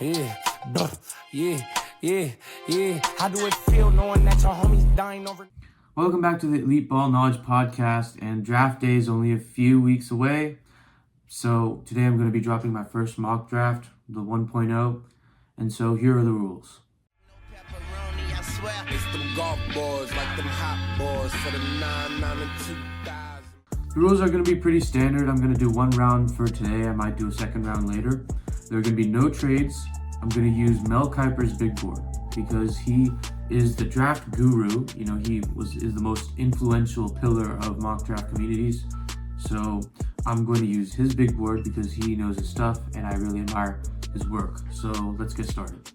Yeah, duh, yeah. How do it feel knowing that your homies dying over? Welcome back to the Elite Ball Knowledge Podcast, and draft day is only a few weeks away. So today I'm going to be dropping my first mock draft, the 1.0, and so here are the rules. The rules are going to be pretty standard. I'm going to do one round for today. I might do a second round later. There are going to be no trades. I'm going to use Mel Kiper's big board because he is the draft guru. You know, he is the most influential pillar of mock draft communities. So I'm going to use his big board because he knows his stuff and I really admire his work. So let's get started.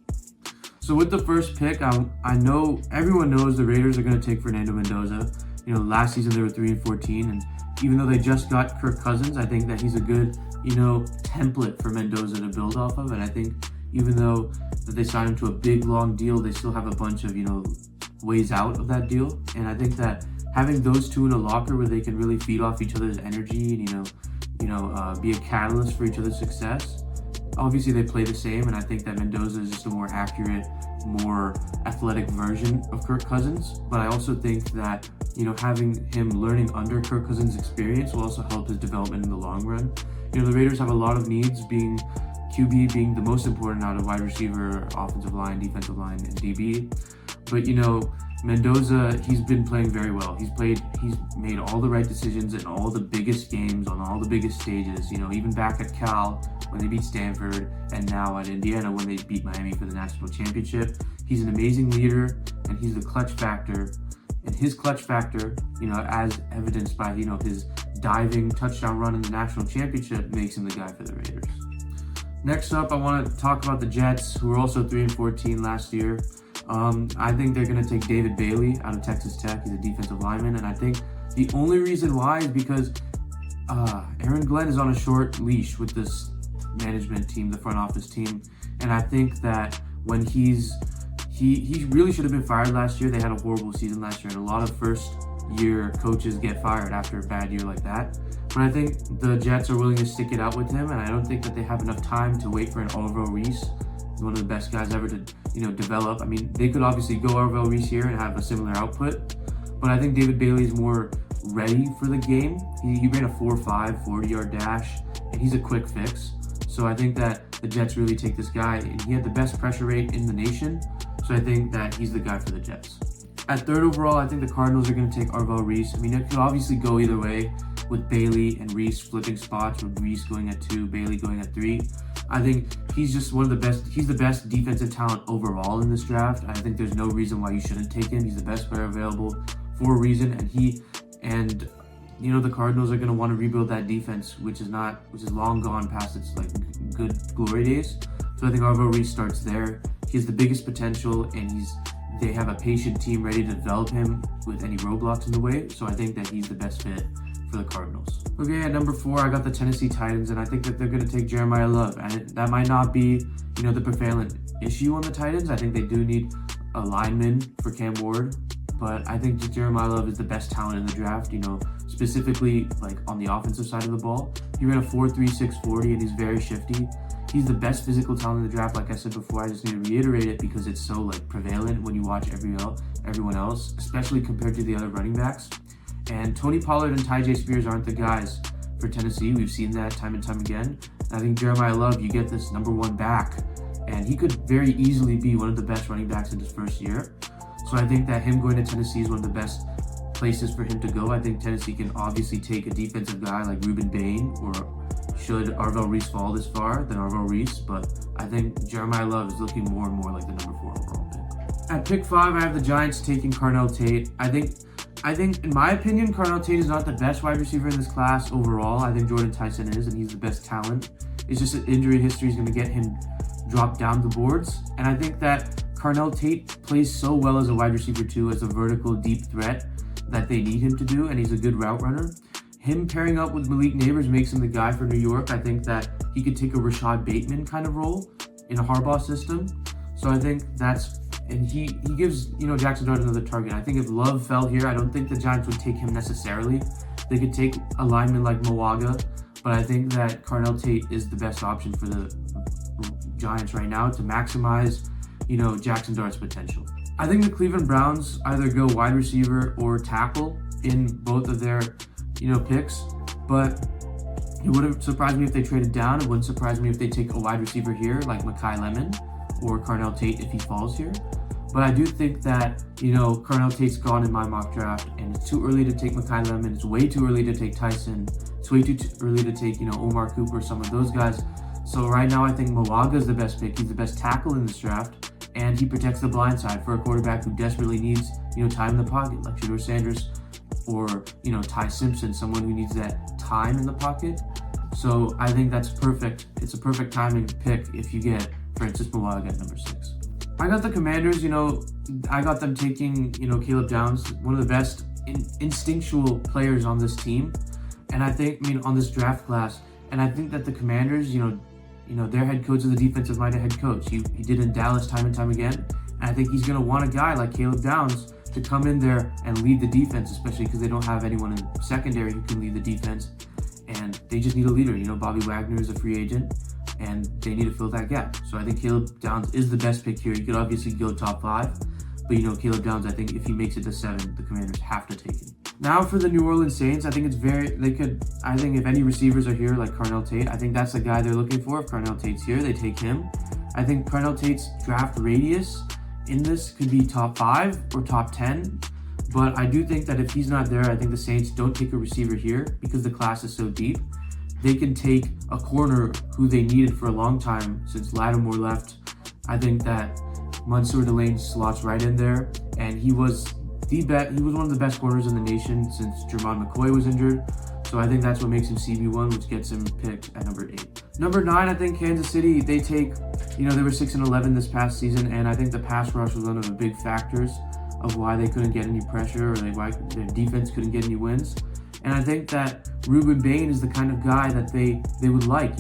So with the first pick, I know everyone knows the Raiders are going to take Fernando Mendoza. You know, last season they were 3-14, and even though they just got Kirk Cousins, I think that he's a good, template for Mendoza to build off of. And I think even though that they signed him to a big, long deal, they still have a bunch of, ways out of that deal. And I think that having those two in a locker where they can really feed off each other's energy and, be a catalyst for each other's success. Obviously, they play the same, and I think that Mendoza is just a more accurate, more athletic version of Kirk Cousins. But I also think that, having him learning under Kirk Cousins' experience will also help his development in the long run. The Raiders have a lot of needs, being QB being the most important out of wide receiver, offensive line, defensive line, and DB. But, Mendoza, he's been playing very well. He's made all the right decisions in all the biggest games, on all the biggest stages, even back at Cal when they beat Stanford, and now at Indiana when they beat Miami for the national championship. He's an amazing leader, and he's the clutch factor. And his clutch factor, as evidenced by, his diving touchdown run in the national championship, makes him the guy for the Raiders. Next up, I want to talk about the Jets, who were also 3-14 last year. I think they're going to take David Bailey out of Texas Tech. He's a defensive lineman, and I think the only reason why is because Aaron Glenn is on a short leash with this management team, the front office team, and I think that when he really should have been fired last year. They had a horrible season last year, and a lot of first-year coaches get fired after a bad year like that. But I think the Jets are willing to stick it out with him, and I don't think that they have enough time to wait for an Orville Reese. He's one of the best guys ever to, develop. I mean, they could obviously go Orville Reese here and have a similar output, but I think David Bailey is more ready for the game. He ran a 4.5 40-yard dash, and he's a quick fix. So I think that the Jets really take this guy, and he had the best pressure rate in the nation. So I think that he's the guy for the Jets. At third overall, I think the Cardinals are going to take Orville Reese. I mean, it could obviously go either way with Bailey and Reese flipping spots, with Reese going at 2, Bailey going at 3. I think he's just one of the best. He's the best defensive talent overall in this draft. I think there's no reason why you shouldn't take him. He's the best player available for a reason, and the Cardinals are going to want to rebuild that defense, which is long gone past its good glory days. So I think Orville Reese starts there. He has the biggest potential, and they have a patient team ready to develop him with any roadblocks in the way. So I think that he's the best fit for the Cardinals. Okay, at number 4, I got the Tennessee Titans, and I think that they're going to take Jeremiah Love. And that might not be, the prevalent issue on the Titans. I think they do need a lineman for Cam Ward, but I think Jeremiah Love is the best talent in the draft, specifically on the offensive side of the ball. He ran a 4.36 40, and he's very shifty. He's the best physical talent in the draft, like I said before. I just need to reiterate it because it's so prevalent when you watch everyone else, especially compared to the other running backs. And Tony Pollard and Tyjae Spears aren't the guys for Tennessee. We've seen that time and time again. And I think Jeremiah Love, you get this number 1 back, and he could very easily be one of the best running backs in his first year. So I think that him going to Tennessee is one of the best places for him to go. I think Tennessee can obviously take a defensive guy like Ruben Bain, or should Orville Reese fall this far, then Orville Reese. But I think Jeremiah Love is looking more and more like the number 4 overall pick. At pick 5, I have the Giants taking Carnell Tate. I think, in my opinion, Carnell Tate is not the best wide receiver in this class overall. I think Jordan Tyson is, and he's the best talent. It's just that injury history is going to get him dropped down the boards. And I think that Carnell Tate plays so well as a wide receiver too, as a vertical deep threat that they need him to do, and he's a good route runner. Him pairing up with Malik Neighbors makes him the guy for New York. I think that he could take a Rashad Bateman kind of role in a Harbaugh system. So I think and he gives, Jackson Dart another target. I think if Love fell here, I don't think the Giants would take him necessarily. They could take a lineman like Mawaga, but I think that Carnell Tate is the best option for the Giants right now to maximize, Jackson Dart's potential. I think the Cleveland Browns either go wide receiver or tackle in both of their, picks, but it wouldn't surprise me if they traded down. It wouldn't surprise me if they take a wide receiver here like Mekhi Lemon or Carnell Tate if he falls here. But I do think that, Carnell Tate's gone in my mock draft, and it's too early to take Mekhi Lemon. It's way too early to take Tyson. It's way too early to take, Omar Cooper, some of those guys. So right now I think Malaga is the best pick. He's the best tackle in this draft, and he protects the blind side for a quarterback who desperately needs, time in the pocket, like Shedeur Sanders or, Ty Simpson, someone who needs that time in the pocket. So I think that's perfect. It's a perfect timing pick if you get Francis Malaga at number 6. I got the Commanders, I got them taking, Caleb Downs, one of the best instinctual players on this team. And on this draft class. And I think that the Commanders, their head coach is a defensive-minded head coach. He did in Dallas time and time again. And I think he's going to want a guy like Caleb Downs to come in there and lead the defense, especially because they don't have anyone in secondary who can lead the defense. And they just need a leader. Bobby Wagner is a free agent, and they need to fill that gap. So I think Caleb Downs is the best pick here. You could obviously go top 5, but Caleb Downs, I think if he makes it to 7, the Commanders have to take him. Now for the New Orleans Saints, I think if any receivers are here like Carnell Tate, I think that's the guy they're looking for. If Carnell Tate's here, they take him. I think Carnell Tate's draft radius in this could be top 5 or top 10. But I do think that if he's not there, I think the Saints don't take a receiver here because the class is so deep. They can take a corner who they needed for a long time since Lattimore left. I think that Mansour Delane slots right in there, and he was one of the best corners in the nation since Jermon McCoy was injured. So I think that's what makes him CB1, which gets him picked at number 8. Number 9, I think Kansas City, they take, they were 6-11 this past season, and I think the pass rush was one of the big factors of why they couldn't get any pressure or why their defense couldn't get any wins. And I think that Ruben Bain is the kind of guy that they would like,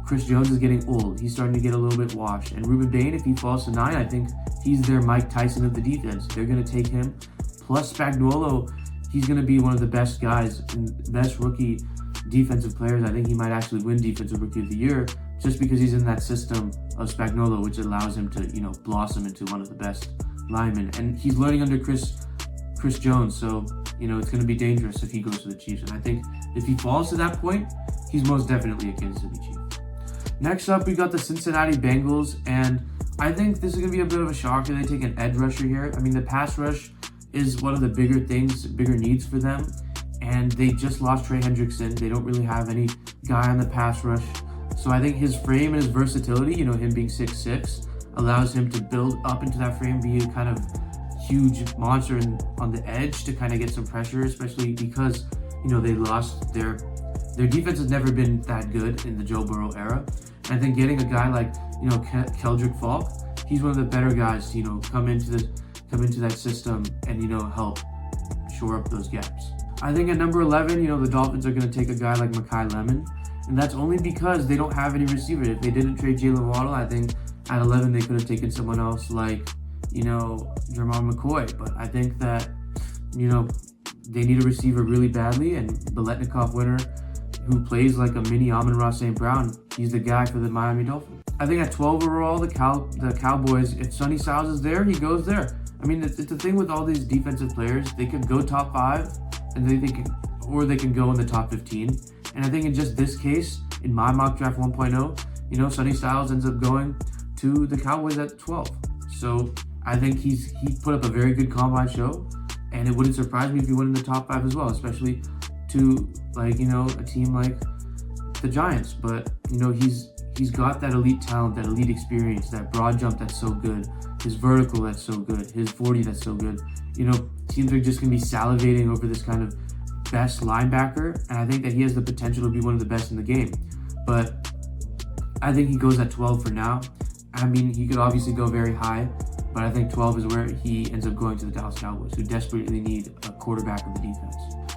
Chris Jones is getting old. He's starting to get a little bit washed. And Ruben Bain, if he falls to 9, I think he's their Mike Tyson of the defense. They're going to take him. Plus Spagnuolo, he's going to be one of the best guys and best rookie defensive players. I think he might actually win Defensive Rookie of the Year just because he's in that system of Spagnuolo, which allows him to, blossom into one of the best linemen. And he's learning under Chris Jones, so, it's going to be dangerous if he goes to the Chiefs. And I think if he falls to that point, he's most definitely a Kansas City Chief. Next up, we got the Cincinnati Bengals, and I think this is going to be a bit of a shocker. They take an edge rusher here. The pass rush is one of the bigger needs for them, and they just lost Trey Hendrickson. They don't really have any guy on the pass rush. So I think his frame and his versatility, him being 6'6", allows him to build up into that frame, be a kind of huge monster on the edge to kind of get some pressure, especially because, they lost their defense has never been that good in the Joe Burrow era. And I think getting a guy like, Keldrick Falk, he's one of the better guys to, come into that system and, help shore up those gaps. I think at number 11, the Dolphins are going to take a guy like Mekhi Lemon, and that's only because they don't have any receiver. If they didn't trade Jalen Waddle, I think at 11 they could have taken someone else like, Jermon McCoy. But I think that, they need a receiver really badly, and the Biletnikoff winner, who plays like a mini Amon-Ra St. Brown, he's the guy for the Miami Dolphins. I think at 12 overall, the Cowboys, if Sonny Styles is there, he goes there. It's the thing with all these defensive players, they could go top 5, and they can go in the top 15. And I think in just this case, in my mock draft 1.0, Sonny Styles ends up going to the Cowboys at 12. So I think he put up a very good combine show, and it wouldn't surprise me if he went in the top 5 as well, especially to a team like the Giants. But he's got that elite talent, that elite experience, that broad jump that's so good, his vertical that's so good, his 40 that's so good. Teams are just gonna be salivating over this kind of best linebacker, and I think that he has the potential to be one of the best in the game. But I think he goes at 12 for now. He could obviously go very high, but I think 12 is where he ends up going to the Dallas Cowboys, who desperately need a quarterback of the defense.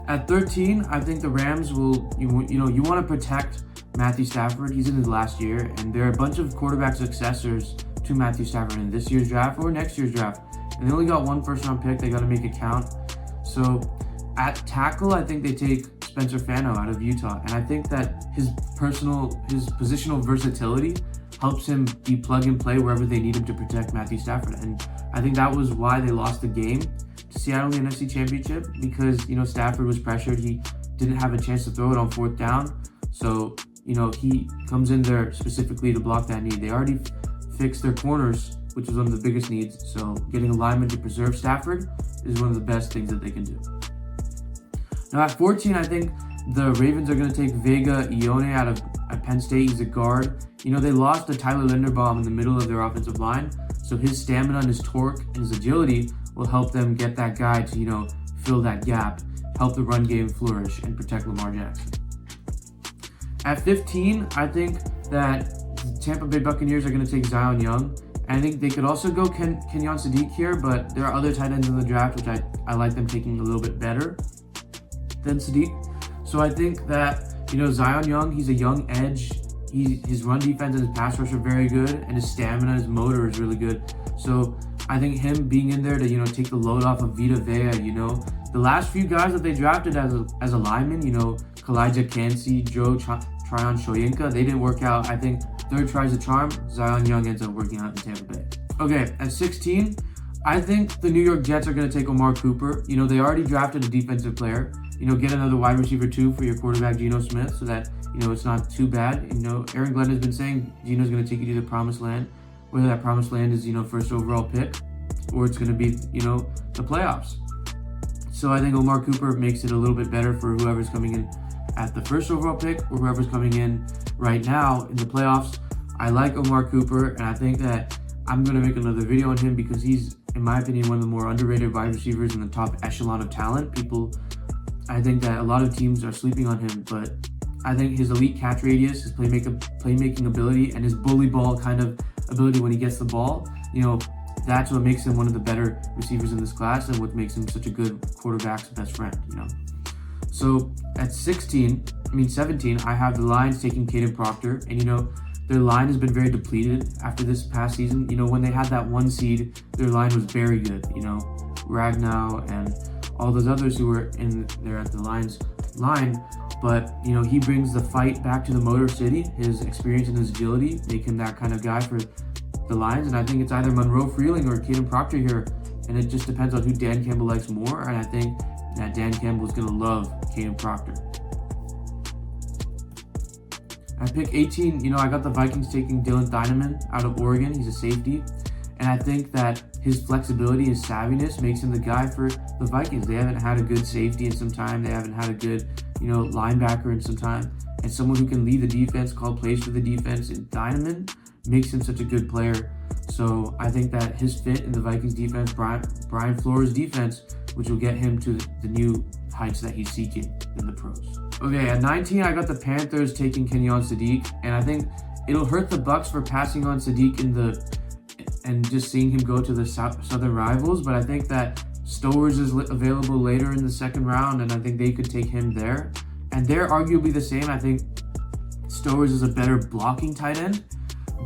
At 13, I think the Rams will, you want to protect Matthew Stafford. He's in his last year, and there are a bunch of quarterback successors to Matthew Stafford in this year's draft or next year's draft. And they only got one first-round pick. They got to make it count. So at tackle, I think they take Spencer Fano out of Utah. And I think that his positional versatility helps him be plug and play wherever they need him to protect Matthew Stafford. And I think that was why they lost the game to Seattle in the NFC Championship, because, Stafford was pressured. He didn't have a chance to throw it on 4th down. So, he comes in there specifically to block that need. They already fixed their corners, which is one of the biggest needs. So getting a lineman to preserve Stafford is one of the best things that they can do. Now at 14, I think the Ravens are going to take Vega Ione out of Penn State. He's a guard. They lost to Tyler Linderbaum in the middle of their offensive line. So his stamina and his torque and his agility will help them get that guy to, fill that gap, help the run game flourish, and protect Lamar Jackson. At 15, I think that the Tampa Bay Buccaneers are going to take Zion Young. And I think they could also go Kenyon Sadiq here, but there are other tight ends in the draft, which I like them taking a little bit better than Sadiq. So I think that, Zion Young, he's a young edge. His run defense and his pass rush are very good, and his stamina, his motor is really good. So I think him being in there to, take the load off of Vita Vea, the last few guys that they drafted as a lineman, Kalijah Kancey, Joe Tryon Shoyinka, they didn't work out. I think third tries a charm. Zion Young ends up working out in Tampa Bay. Okay, at 16, I think the New York Jets are going to take Omar Cooper. They already drafted a defensive player. Get another wide receiver too for your quarterback, Geno Smith, so that, it's not too bad. Aaron Glenn has been saying Geno's going to take you to the promised land, whether that promised land is, first overall pick, or it's going to be, the playoffs. So I think Omar Cooper makes it a little bit better for whoever's coming in at the first overall pick or whoever's coming in right now in the playoffs. I like Omar Cooper, and I think that I'm going to make another video on him because he's, in my opinion, one of the more underrated wide receivers in the top echelon of talent. I think that a lot of teams are sleeping on him, but I think his elite catch radius, his playmaking ability, and his bully ball kind of ability when he gets the ball, that's what makes him one of the better receivers in this class and what makes him such a good quarterback's best friend, So at 17, I have the Lions taking Caden Proctor, and their line has been very depleted after this past season. When they had that 1 seed, their line was very good, Ragnow and all those others who were in there at the Lions line. But, he brings the fight back to the Motor City. His experience and his agility make him that kind of guy for the Lions. And I think it's either Monroe Freeling or Caden Proctor here. And it just depends on who Dan Campbell likes more. And I think that Dan Campbell is going to love Caden Proctor. At pick 18, I got the Vikings taking Dylan Thieneman out of Oregon. He's a safety. And I think that his flexibility, his savviness makes him the guy for the Vikings. They haven't had a good safety in some time. They haven't had a good, linebacker in some time. And someone who can lead the defense, call plays for the defense. And Thieneman makes him such a good player. So I think that his fit in the Vikings defense, Brian Flores' defense, which will get him to the new heights that he's seeking in the pros. Okay, at 19, I got the Panthers taking Kenyon Sadiq. And I think it'll hurt the Bucs for passing on Sadiq and just seeing him go to the Southern rivals, but I think that Stowers is available later in the second round, and I think they could take him there. And they're arguably the same. I think Stowers is a better blocking tight end,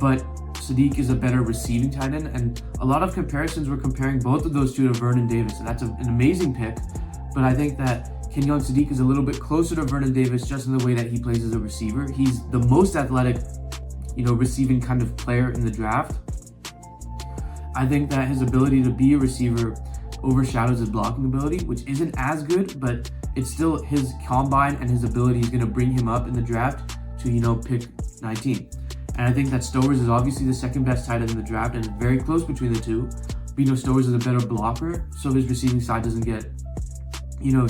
but Sadiq is a better receiving tight end. And a lot of comparisons were comparing both of those two to Vernon Davis, and that's an amazing pick. But I think that Kenyon Sadiq is a little bit closer to Vernon Davis just in the way that he plays as a receiver. He's the most athletic, receiving kind of player in the draft. I think that his ability to be a receiver overshadows his blocking ability, which isn't as good, but it's still his combine and his ability is going to bring him up in the draft to, pick 19. And I think that Stowers is obviously the second best tight end in the draft and it's very close between the two. But, Stowers is a better blocker, so his receiving side doesn't get,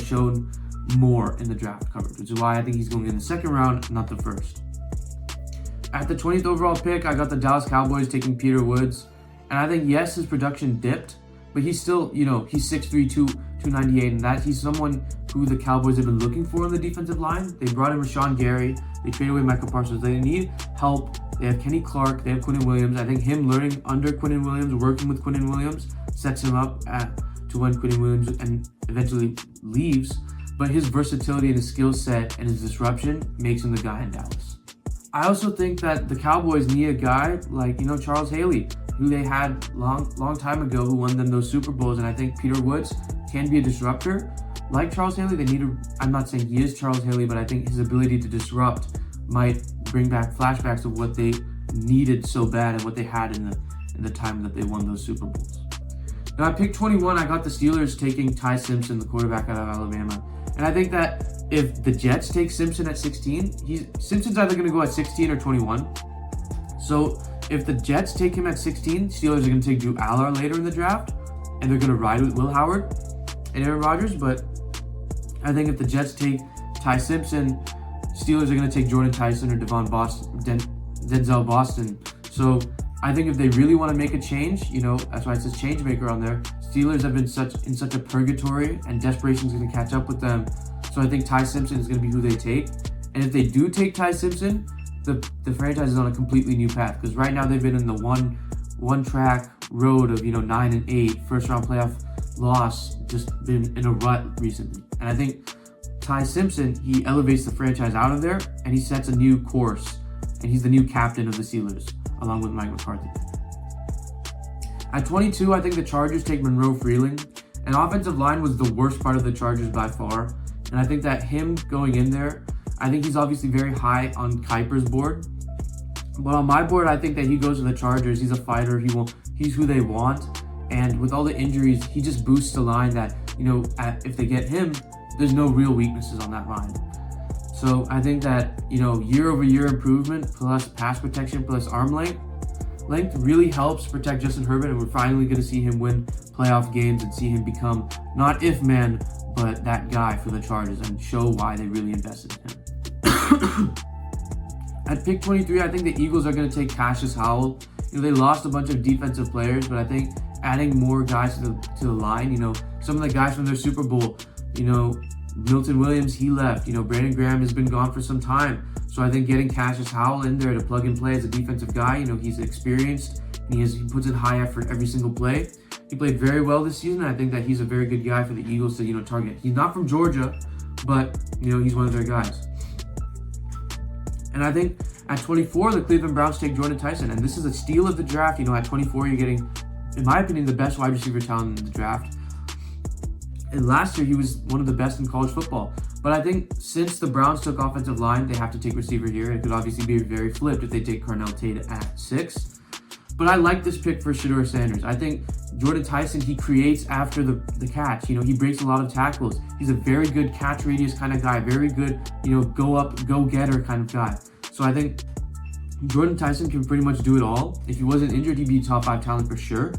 shown more in the draft coverage, which is why I think he's going in the second round, not the first. At the 20th overall pick, I got the Dallas Cowboys taking Peter Woods. And I think, yes, his production dipped, but he's still, he's 6'3", 298, and that he's someone who the Cowboys have been looking for in the defensive line. They brought in Rashawn Gary. They traded away Michael Parsons. They need help. They have Kenny Clark. They have Quinnen Williams. I think him learning under Quinnen Williams, working with Quinnen Williams, sets him up to when Quinnen Williams and eventually leaves. But his versatility and his skill set and his disruption makes him the guy in Dallas. I also think that the Cowboys need a guy like, Charles Haley, who they had long time ago, who won them those Super Bowls. And I think Peter Woods can be a disruptor. Like Charles Haley, I'm not saying he is Charles Haley, but I think his ability to disrupt might bring back flashbacks of what they needed so bad and what they had in the time that they won those Super Bowls. Now at pick 21, I got the Steelers taking Ty Simpson, the quarterback out of Alabama. And I think that if the Jets take Simpson at 16, Simpson's either going to go at 16 or 21. So if the Jets take him at 16, Steelers are going to take Drew Aller later in the draft, and they're going to ride with Will Howard and Aaron Rodgers. But I think if the Jets take Ty Simpson, Steelers are going to take Jordan Tyson or Denzel Boston. So I think if they really want to make a change, that's why it says change maker on there. Steelers have been in such a purgatory, and desperation is going to catch up with them. So I think Ty Simpson is going to be who they take. And if they do take Ty Simpson, the franchise is on a completely new path, because right now they've been in the one track road of 9-8, first round playoff loss, just been in a rut recently. And I think Ty Simpson, he elevates the franchise out of there, and he sets a new course, and he's the new captain of the Steelers, along with Mike McCarthy. At 22, I think the Chargers take Monroe Freeling. And offensive line was the worst part of the Chargers by far. And I think that him going in there, I think he's obviously very high on Kiper's board. But on my board, I think that he goes to the Chargers. He's a fighter. He's who they want. And with all the injuries, he just boosts the line that, if they get him, there's no real weaknesses on that line. So I think that, year-over-year improvement plus pass protection plus arm length really helps protect Justin Herbert, and we're finally going to see him win playoff games and see him become not if man, but that guy for the Chargers, and show why they really invested in him. At pick 23, I think the Eagles are going to take Cassius Howell. They lost a bunch of defensive players, but I think adding more guys to the line, some of the guys from their Super Bowl, Milton Williams, he left. Brandon Graham has been gone for some time. So I think getting Cassius Howell in there to plug and play as a defensive guy, he's experienced, and he puts in high effort every single play. He played very well this season, and I think that he's a very good guy for the Eagles to, target. He's not from Georgia, but, he's one of their guys. And I think at 24, the Cleveland Browns take Jordan Tyson, and this is a steal of the draft. At 24, you're getting, in my opinion, the best wide receiver talent in the draft. And last year, he was one of the best in college football. But I think since the Browns took offensive line, they have to take receiver here. It could obviously be very flipped if they take Carnell Tate at 6. But I like this pick for Shedeur Sanders. I think Jordan Tyson, he creates after the catch. He breaks a lot of tackles. He's a very good catch radius kind of guy. Very good, go-getter kind of guy. So I think Jordan Tyson can pretty much do it all. If he wasn't injured, he'd be a top 5 talent for sure.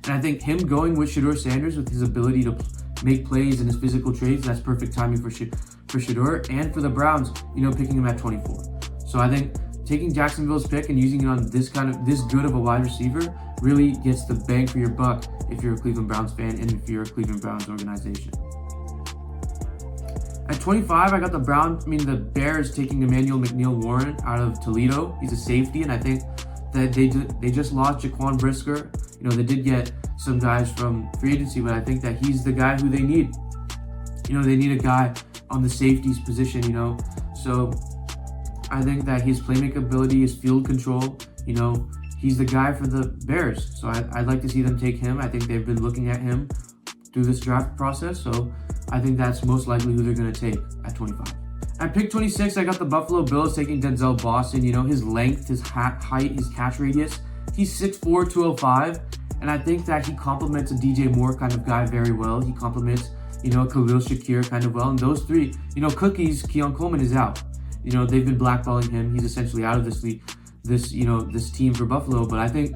And I think him going with Shedeur Sanders with his ability to make plays and his physical traits, that's perfect timing for Shedeur, and for the Browns, picking him at 24. So I think taking Jacksonville's pick and using it on this good of a wide receiver really gets the bang for your buck if you're a Cleveland Browns fan and if you're a Cleveland Browns organization. At 25, I got the Bears taking Emmanuel McNeil-Warren out of Toledo. He's a safety, and I think that they just lost Jaquan Brisker. They did get some guys from free agency, but I think that he's the guy who they need. They need a guy on the safeties position, So I think that his playmaking ability, his field control, he's the guy for the Bears. So I'd like to see them take him. I think they've been looking at him through this draft process. So I think that's most likely who they're going to take at 25. At pick 26, I got the Buffalo Bills taking Denzel Boston. His length, his height, his catch radius. He's 6'4", 205. And I think that he complements a DJ Moore kind of guy very well. He complements, Khalil Shakir kind of well. And those three, Cookies, Keon Coleman is out. They've been blackballing him. He's essentially out of this league, this team for Buffalo. But I think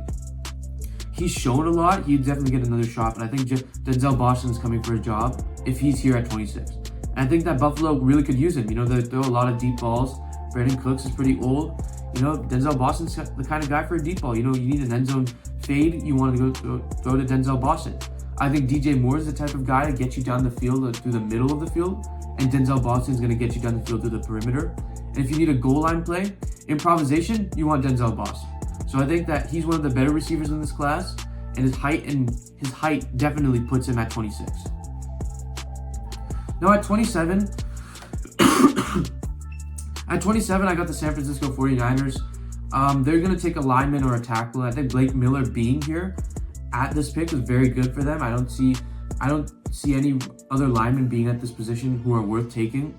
he's shown a lot. He'd definitely get another shot. But I think Denzel Boston's coming for a job if he's here at 26. And I think that Buffalo really could use him. They throw a lot of deep balls. Brandon Cooks is pretty old. Denzel Boston's the kind of guy for a deep ball. You need an end zone fade. You want to go throw to Denzel Boston. I think DJ Moore is the type of guy to get you down the field through the middle of the field. And Denzel Boston is going to get you down the field through the perimeter. And if you need a goal line play, improvisation, you want Denzel Boston. So I think that he's one of the better receivers in this class. And his height definitely puts him at 26. Now at 27, I got the San Francisco 49ers. They're going to take a lineman or a tackle. I think Blake Miller being here at this pick is very good for them. I don't see any other linemen being at this position who are worth taking.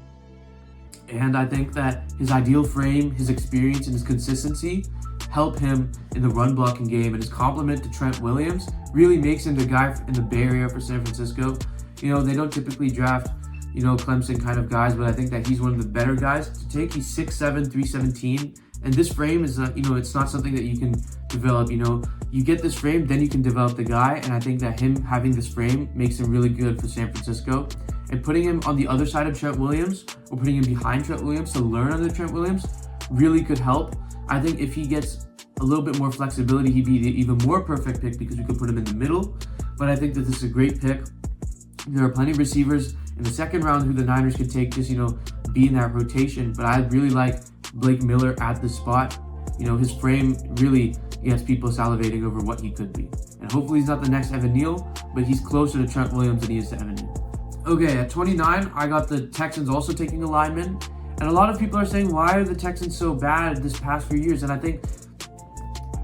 And I think that his ideal frame, his experience, and his consistency help him in the run blocking game, and his complement to Trent Williams really makes him the guy in the Bay Area for San Francisco. They don't typically draft, Clemson kind of guys, but I think that he's one of the better guys to take. He's 6'7", 317, and this frame is not, it's not something that you can develop. You get this frame, then you can develop the guy, and I think that him having this frame makes him really good for San Francisco. And putting him on the other side of Trent Williams, or putting him behind Trent Williams to learn under Trent Williams, really could help. I think if he gets a little bit more flexibility, he'd be the even more perfect pick because we could put him in the middle. But I think that this is a great pick. There are plenty of receivers in the second round who the Niners could take, just, be in that rotation. But I really like Blake Miller at the spot. His frame really gets people salivating over what he could be. And hopefully he's not the next Evan Neal, but he's closer to Trent Williams than he is to Evan Neal. Okay, at 29, I got the Texans also taking a lineman. And a lot of people are saying, why are the Texans so bad this past few years? And I think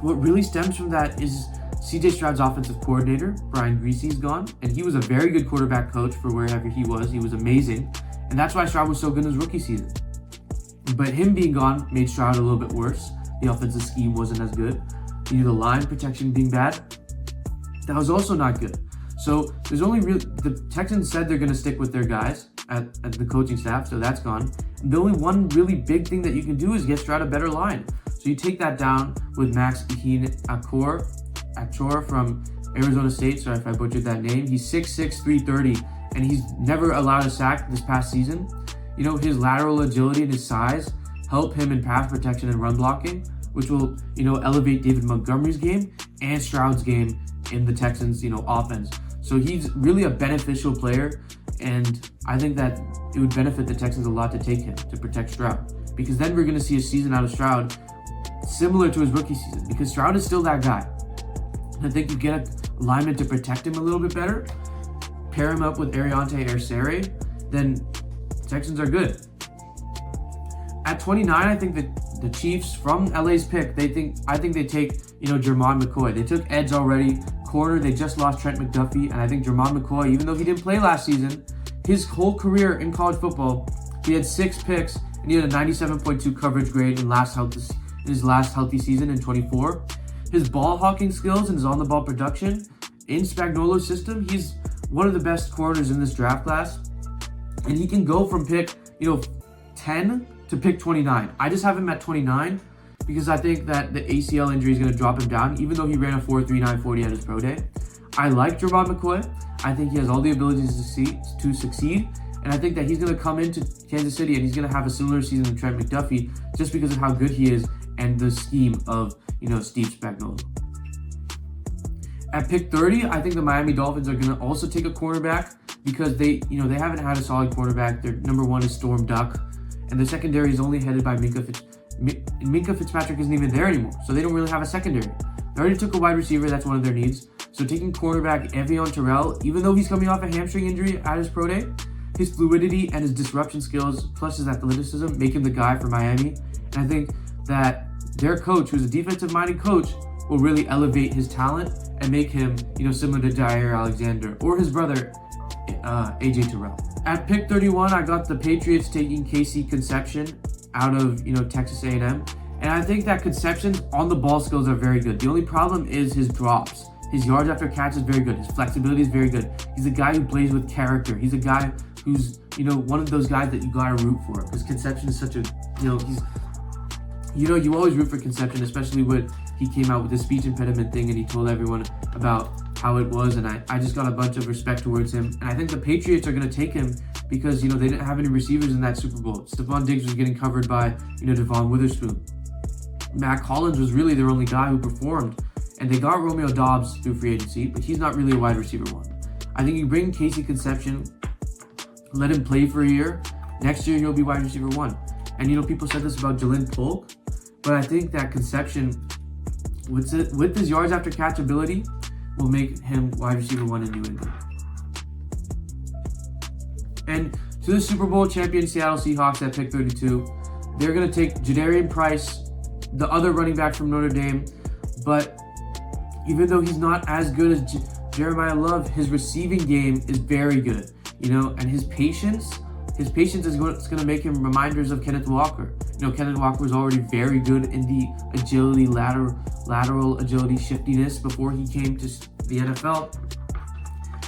what really stems from that is CJ Stroud's offensive coordinator, Brian Griese, gone. And he was a very good quarterback coach for wherever he was. He was amazing. And that's why Stroud was so good in his rookie season. But him being gone made Stroud a little bit worse. The offensive scheme wasn't as good. The line protection being bad, that was also not good. So there's only the Texans said they're going to stick with their guys at the coaching staff, so that's gone. And the only one really big thing that you can do is get Stroud a better line. So you take that down with Max Achor from Arizona State. Sorry if I butchered that name. He's 6'6", 330, and he's never allowed a sack this past season. His lateral agility and his size help him in pass protection and run blocking, which will, elevate David Montgomery's game and Stroud's game in the Texans, offense. So he's really a beneficial player, and I think that it would benefit the Texans a lot to take him to protect Stroud, because then we're going to see a season out of Stroud similar to his rookie season, because Stroud is still that guy. And I think you get a lineman to protect him a little bit better, pair him up with Ariante Arcere, then Texans are good. At 29, I think that the Chiefs from LA's pick, I think they take, Jermon McCoy. They took edge already. Corner, they just lost Trent McDuffie, and I think Jermon McCoy, even though he didn't play last season, his whole career in college football, he had 6 picks, and he had a 97.2 coverage grade in his last healthy season in 24. His ball hawking skills and his on-the-ball production in Spagnuolo's system, he's one of the best corners in this draft class, and he can go from pick, 10 to pick 29. I just have him at 29 because I think that the ACL injury is going to drop him down, even though he ran a 4.39 40 at his pro day. I like Jermon McCoy. I think he has all the abilities to succeed, and I think that he's going to come into Kansas City and he's going to have a similar season to Trent McDuffie just because of how good he is and the scheme of, Steve Spagnuolo. At pick 30, I think the Miami Dolphins are going to also take a cornerback because they haven't had a solid cornerback. Their number one is Storm Duck, and the secondary is only headed by Minkah Fitzpatrick isn't even there anymore, so they don't really have a secondary. They already took a wide receiver, that's one of their needs. So taking cornerback Evion Terrell, even though he's coming off a hamstring injury at his pro day, his fluidity and his disruption skills plus his athleticism make him the guy for Miami. And I think that their coach, who's a defensive-minded coach, will really elevate his talent and make him, similar to Jair Alexander or his brother, AJ Terrell. At pick 31, I got the Patriots taking Casey Conception out of, Texas A&M. And I think that Conception's on-the-ball skills are very good. The only problem is his drops. His yards after catch is very good. His flexibility is very good. He's a guy who plays with character. He's a guy who's, one of those guys that you gotta root for, because Conception is such a, you always root for Conception, especially when he came out with the speech impediment thing and he told everyone about how it was, and I just got a bunch of respect towards him. And I think the Patriots are going to take him because, they didn't have any receivers in that Super Bowl. Stephon Diggs was getting covered by, Devon Witherspoon. Matt Collins was really their only guy who performed, and they got Romeo Doubs through free agency, but he's not really a wide receiver one. I think you bring Casey Conception, let him play for a year. Next year, he'll be wide receiver one. And, people said this about Jalen Polk, but I think that Conception, with his yards after catch ability, will make him wide receiver one in New England. And to the Super Bowl champion Seattle Seahawks at pick 32, they're going to take Jadarian Price, the other running back from Notre Dame, but even though he's not as good as Jeremiah Love, his receiving game is very good, and his patience is going to make him reminders of Kenneth Walker. Kenneth Walker was already very good in the agility, lateral agility, shiftiness before he came to the NFL.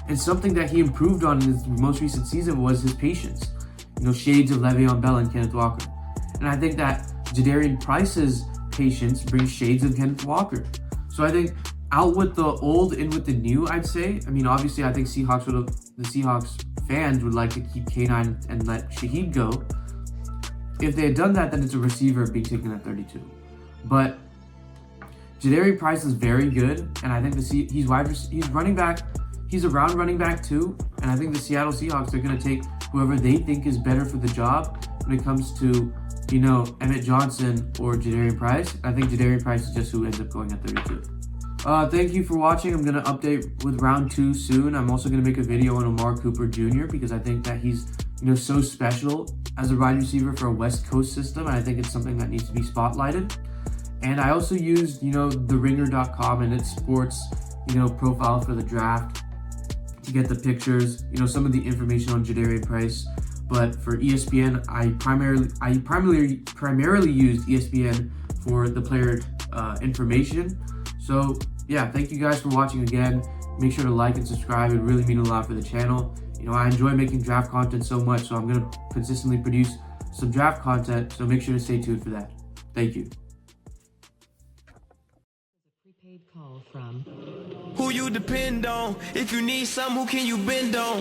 And something that he improved on in his most recent season was his patience. Shades of Le'Veon Bell and Kenneth Walker. And I think that Jadarian Price's patience brings shades of Kenneth Walker. So I think out with the old, in with the new, I'd say. Obviously, I think the Seahawks fans would like to keep K9 and let Shaheed go. If they had done that, then it's a receiver being taken at 32. But Jadarian Price is very good, and I think he's running back. He's a round running back too, and I think the Seattle Seahawks are going to take whoever they think is better for the job when it comes to, Emmett Johnson or Jadarian Price. I think Jadarian Price is just who ends up going at 32. Thank you for watching. I'm going to update with round 2 soon. I'm also going to make a video on Omar Cooper Jr. because I think that he's, so special as a wide receiver for a West Coast system, and I think it's something that needs to be spotlighted. And I also used, theringer.com and its sports, profile for the draft to get the pictures, some of the information on Jadarian Price. But for ESPN, I primarily used ESPN for the player information. So yeah, thank you guys for watching again. Make sure to like and subscribe. It really means a lot for the channel. I enjoy making draft content so much, so I'm going to consistently produce some draft content. So make sure to stay tuned for that. Thank you. Prepaid call from who you depend on. If you need something, who can you bend on?